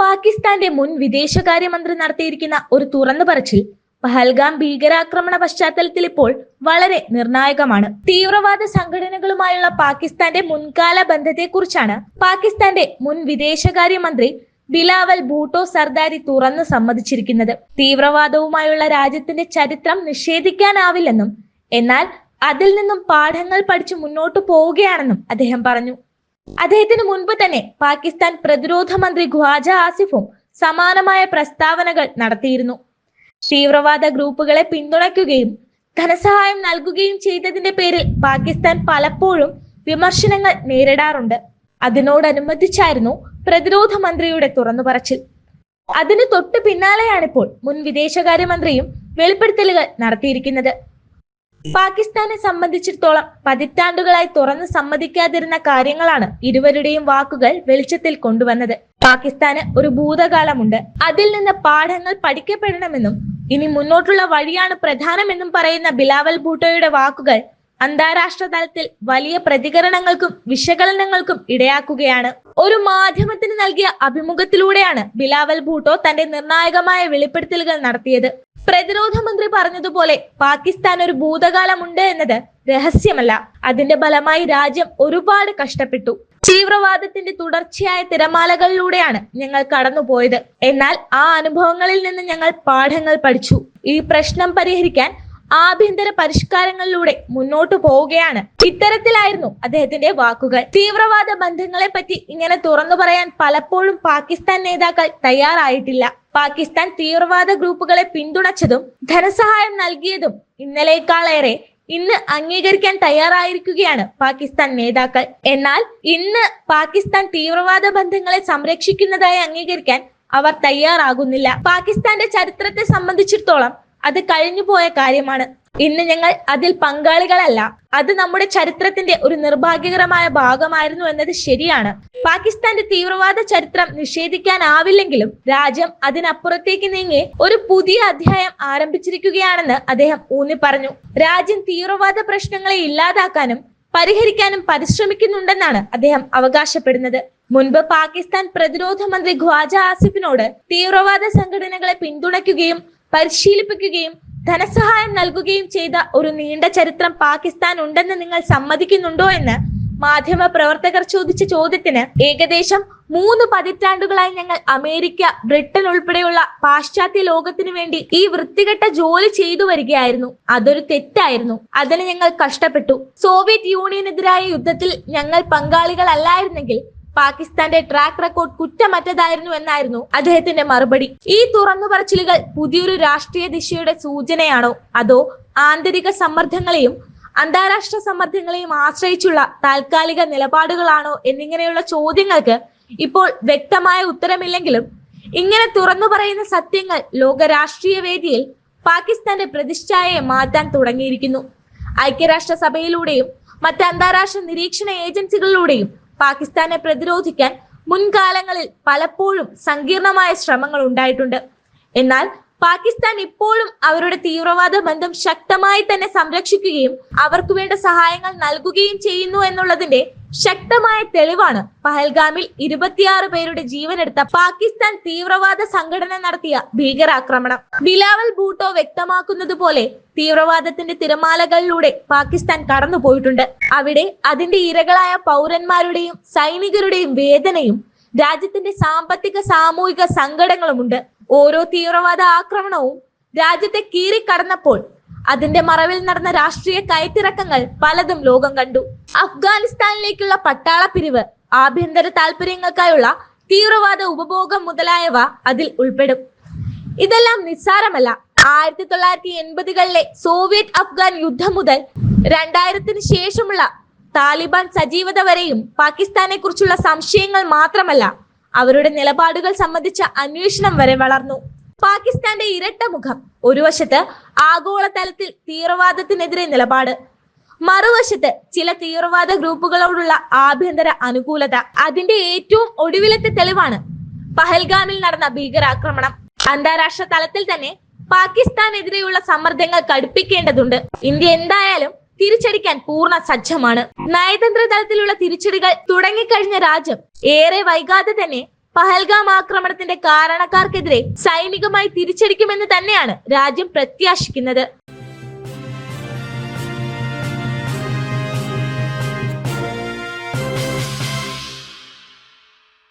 പാകിസ്ഥാന്റെ മുൻ വിദേശകാര്യമന്ത്രി നടത്തിയിരിക്കുന്ന ഒരു തുറന്നു പറച്ചിൽ പഹൽഗാം ഭീകരാക്രമണ പശ്ചാത്തലത്തിൽ ഇപ്പോൾ വളരെ നിർണായകമാണ്. തീവ്രവാദ സംഘടനകളുമായുള്ള പാകിസ്ഥാന്റെ മുൻകാല ബന്ധത്തെക്കുറിച്ചാണ് പാകിസ്ഥാന്റെ മുൻ വിദേശകാര്യമന്ത്രി ബിലാവൽ ഭൂട്ടോ സർദാരി തുറന്നു സമ്മതിച്ചിരിക്കുന്നത്. തീവ്രവാദവുമായുള്ള രാജ്യത്തിന്റെ ചരിത്രം നിഷേധിക്കാനാവില്ലെന്നും എന്നാൽ അതിൽ നിന്നും പാഠങ്ങൾ പഠിച്ചു മുന്നോട്ടു പോവുകയാണെന്നും അദ്ദേഹം പറഞ്ഞു. അദ്ദേഹത്തിന് മുൻപ് തന്നെ പാകിസ്ഥാൻ പ്രതിരോധ മന്ത്രി ഖ്വാജ ആസിഫും സമാനമായ പ്രസ്താവനകൾ നടത്തിയിരുന്നു. തീവ്രവാദ ഗ്രൂപ്പുകളെ പിന്തുണയ്ക്കുകയും ധനസഹായം നൽകുകയും ചെയ്തതിന്റെ പേരിൽ പാകിസ്ഥാൻ പലപ്പോഴും വിമർശനങ്ങൾ നേരിടാറുണ്ട്. അതിനോടനുബന്ധിച്ചായിരുന്നു പ്രതിരോധ മന്ത്രിയുടെ തുറന്നു പറച്ചിൽ. അതിന് തൊട്ടു പിന്നാലെയാണിപ്പോൾ മുൻ വിദേശകാര്യമന്ത്രിയും വെളിപ്പെടുത്തലുകൾ നടത്തിയിരിക്കുന്നത്. പാകിസ്ഥാനെ സംബന്ധിച്ചിടത്തോളം പതിറ്റാണ്ടുകളായി തുറന്ന് സമ്മതിക്കാതിരുന്ന കാര്യങ്ങളാണ് ഇരുവരുടെയും വാക്കുകൾ വെളിച്ചത്തിൽ കൊണ്ടുവന്നത്. പാകിസ്ഥാന് ഒരു ഭൂതകാലമുണ്ട്, അതിൽ നിന്ന് പാഠങ്ങൾ പഠിക്കപ്പെടണമെന്നും ഇനി മുന്നോട്ടുള്ള വഴിയാണ് പ്രധാനമെന്നും പറയുന്ന ബിലാവൽ ഭൂട്ടോയുടെ വാക്കുകൾ അന്താരാഷ്ട്ര തലത്തിൽ വലിയ പ്രതികരണങ്ങൾക്കും വിശകലനങ്ങൾക്കും ഇടയാക്കുകയാണ്. ഒരു മാധ്യമത്തിന് നൽകിയ അഭിമുഖത്തിലൂടെയാണ് ബിലാവൽ ഭൂട്ടോ തന്റെ നിർണായകമായ വെളിപ്പെടുത്തലുകൾ നടത്തിയത്. പ്രതിരോധ മന്ത്രി പറഞ്ഞതുപോലെ പാകിസ്ഥാൻ ഒരു ഭൂതകാലമുണ്ട് എന്നത് രഹസ്യമല്ല. അതിന്റെ ഫലമായി രാജ്യം ഒരുപാട് കഷ്ടപ്പെട്ടു. തീവ്രവാദത്തിന്റെ തുടർച്ചയായ തിരമാലകളിലൂടെയാണ് ഞങ്ങൾ കടന്നുപോയത്. എന്നാൽ ആ അനുഭവങ്ങളിൽ നിന്ന് ഞങ്ങൾ പാഠങ്ങൾ പഠിച്ചു. ഈ പ്രശ്നം പരിഹരിക്കാൻ ആഭ്യന്തര പരിഷ്കാരങ്ങളിലൂടെ മുന്നോട്ടു പോവുകയാണ്. ഇത്തരത്തിലായിരുന്നു അദ്ദേഹത്തിന്റെ വാക്കുകൾ. തീവ്രവാദ ബന്ധങ്ങളെ പറ്റി ഇങ്ങനെ തുറന്നു പറയാൻ പലപ്പോഴും പാകിസ്ഥാൻ നേതാക്കൾ തയ്യാറായിട്ടില്ല. പാകിസ്ഥാൻ തീവ്രവാദ ഗ്രൂപ്പുകളെ പിന്തുണച്ചതും ധനസഹായം നൽകിയതും ഇന്നലേക്കാളേറെ ഇന്ന് അംഗീകരിക്കാൻ തയ്യാറായിരിക്കുകയാണ് പാകിസ്ഥാൻ നേതാക്കൾ. എന്നാൽ ഇന്ന് പാകിസ്ഥാൻ തീവ്രവാദ ബന്ധങ്ങളെ സംരക്ഷിക്കുന്നതായി അംഗീകരിക്കാൻ അവർ തയ്യാറാകുന്നില്ല. പാകിസ്ഥാന്റെ ചരിത്രത്തെ സംബന്ധിച്ചിടത്തോളം അത് കഴിഞ്ഞുപോയ കാര്യമാണ്. ഇന്ന് ഞങ്ങൾ അതിൽ പങ്കാളികളല്ല. അത് നമ്മുടെ ചരിത്രത്തിന്റെ ഒരു നിർഭാഗ്യകരമായ ഭാഗമായിരുന്നു എന്നത് ശരിയാണ്. പാകിസ്ഥാന്റെ തീവ്രവാദ ചരിത്രം നിഷേധിക്കാനാവില്ലെങ്കിലും രാജ്യം അതിനപ്പുറത്തേക്ക് നീങ്ങി ഒരു പുതിയ അധ്യായം ആരംഭിച്ചിരിക്കുകയാണെന്ന് അദ്ദേഹം ഊന്നി പറഞ്ഞു. രാജ്യം തീവ്രവാദ പ്രശ്നങ്ങളെ ഇല്ലാതാക്കാനും പരിഹരിക്കാനും പരിശ്രമിക്കുന്നുണ്ടെന്നാണ് അദ്ദേഹം അവകാശപ്പെടുന്നത്. മുൻപ് പാകിസ്ഥാൻ പ്രതിരോധ മന്ത്രി ഖ്വാജ ആസിഫിനോട് തീവ്രവാദ സംഘടനകളെ പിന്തുണയ്ക്കുകയും പരിശീലിപ്പിക്കുകയും ധനസഹായം നൽകുകയും ചെയ്ത ഒരു നീണ്ട ചരിത്രം പാകിസ്ഥാൻ ഉണ്ടെന്ന് നിങ്ങൾ സമ്മതിക്കുന്നുണ്ടോ എന്ന് മാധ്യമ പ്രവർത്തകർ ചോദിച്ച ചോദ്യത്തിന് ഏകദേശം 3 പതിറ്റാണ്ടുകളായി ഞങ്ങൾ അമേരിക്ക, ബ്രിട്ടൻ ഉൾപ്പെടെയുള്ള പാശ്ചാത്യ ലോകത്തിനു വേണ്ടി ഈ വൃത്തികെട്ട ജോലി ചെയ്തു വരികയായിരുന്നു. അതൊരു തെറ്റായിരുന്നു. അതിന് ഞങ്ങൾ കഷ്ടപ്പെട്ടു. സോവിയറ്റ് യൂണിയനെതിരായ യുദ്ധത്തിൽ ഞങ്ങൾ പങ്കാളികളല്ലായിരുന്നെങ്കിൽ പാകിസ്ഥാന്റെ ട്രാക്ക് റെക്കോർഡ് കുറ്റമറ്റതായിരുന്നു എന്നായിരുന്നു അദ്ദേഹത്തിന്റെ മറുപടി. ഈ തുറന്നു പറച്ചിലുകൾ പുതിയൊരു രാഷ്ട്രീയ ദിശയുടെ സൂചനയാണോ അതോ ആന്തരിക സമ്മർദ്ദങ്ങളെയും അന്താരാഷ്ട്ര സമ്മർദ്ദങ്ങളെയും ആശ്രയിച്ചുള്ള താൽക്കാലിക നിലപാടുകളാണോ എന്നിങ്ങനെയുള്ള ചോദ്യങ്ങൾക്ക് ഇപ്പോൾ വ്യക്തമായ ഉത്തരമില്ലെങ്കിലും ഇങ്ങനെ തുറന്നു പറയുന്ന സത്യങ്ങൾ ലോക രാഷ്ട്രീയ വേദിയിൽ പാകിസ്ഥാന്റെ പ്രതിച്ഛായയെ മാറ്റാൻ തുടങ്ങിയിരിക്കുന്നു. ഐക്യരാഷ്ട്ര സഭയിലൂടെയും മറ്റ് അന്താരാഷ്ട്ര നിരീക്ഷണ ഏജൻസികളിലൂടെയും പാകിസ്ഥാനെ പ്രതിരോധിക്കാൻ മുൻകാലങ്ങളിൽ പലപ്പോഴും സങ്കീർണമായ ശ്രമങ്ങൾ ഉണ്ടായിട്ടുണ്ട്. എന്നാൽ പാകിസ്ഥാൻ ഇപ്പോഴും അവരുടെ തീവ്രവാദ ബന്ധം ശക്തമായി തന്നെ സംരക്ഷിക്കുകയും അവർക്ക് വേണ്ട സഹായങ്ങൾ നൽകുകയും ചെയ്യുന്നു എന്നുള്ളതിന്റെ ശക്തമായ തെളിവാണ് പഹൽഗാമിൽ 26 പേരുടെ ജീവനെടുത്ത പാകിസ്ഥാൻ തീവ്രവാദ സംഘടന നടത്തിയ ഭീകരാക്രമണം. ബിലാവൽ ഭൂട്ടോ വ്യക്തമാക്കുന്നത് പോലെ തീവ്രവാദത്തിന്റെ തിരമാലകളിലൂടെ പാകിസ്ഥാൻ കടന്നുപോയിട്ടുണ്ട്. അവിടെ അതിന്റെ ഇരകളായ പൗരന്മാരുടെയും സൈനികരുടെയും വേദനയും രാജ്യത്തിന്റെ സാമ്പത്തിക സാമൂഹിക സങ്കടങ്ങളുമുണ്ട്. ഓരോ തീവ്രവാദ ആക്രമണവും രാജ്യത്തെ കീറിക്കടന്നപ്പോൾ അതിന്റെ മറവിൽ നടന്ന രാഷ്ട്രീയ കയറ്റിറക്കങ്ങൾ പലതും ലോകം കണ്ടു. അഫ്ഗാനിസ്ഥാനിലേക്കുള്ള പട്ടാള പിരിവ്, ആഭ്യന്തര താല്പര്യങ്ങൾക്കായുള്ള തീവ്രവാദ ഉപഭോഗം മുതലായവ അതിൽ ഉൾപ്പെടും. ഇതെല്ലാം നിസ്സാരമല്ല. 1980-കളിലെ സോവിയറ്റ് അഫ്ഗാൻ യുദ്ധം മുതൽ 2000-ന് ശേഷമുള്ള താലിബാൻ സജീവത വരെയും പാകിസ്ഥാനെ കുറിച്ചുള്ള സംശയങ്ങൾ മാത്രമല്ല, അവരുടെ നിലപാടുകൾ സംബന്ധിച്ച അന്വേഷണം വരെ വളർന്നു. പാകിസ്ഥാന്റെ ഇരട്ട മുഖം, ഒരു വശത്ത് ആഗോളതലത്തിൽ തീവ്രവാദത്തിനെതിരെ നിലപാട്, മറുവശത്ത് ചില തീവ്രവാദ ഗ്രൂപ്പുകളോടുള്ള ആഭ്യന്തര അനുകൂലത. അതിന്റെ ഏറ്റവും ഒടുവിലത്തെ തെളിവാണ് പഹൽഗാമിൽ നടന്ന ഭീകരാക്രമണം. അന്താരാഷ്ട്ര തലത്തിൽ തന്നെ പാകിസ്ഥാനെതിരെയുള്ള സമ്മർദ്ദങ്ങൾ കടുപ്പിക്കേണ്ടതുണ്ട്. ഇന്ത്യ എന്തായാലും തിരിച്ചടിക്കാൻ പൂർണ്ണ സജ്ജമാണ്. നയതന്ത്ര തലത്തിലുള്ള തിരിച്ചടികൾ തുടങ്ങിക്കഴിഞ്ഞ രാജ്യം ഏറെ വൈകാതെ തന്നെ പഹൽഗാം ആക്രമണത്തിന്റെ കാരണക്കാർക്കെതിരെ സൈനികമായി തിരിച്ചടിക്കുമെന്ന് തന്നെയാണ് രാജ്യം പ്രത്യാശിക്കുന്നത്.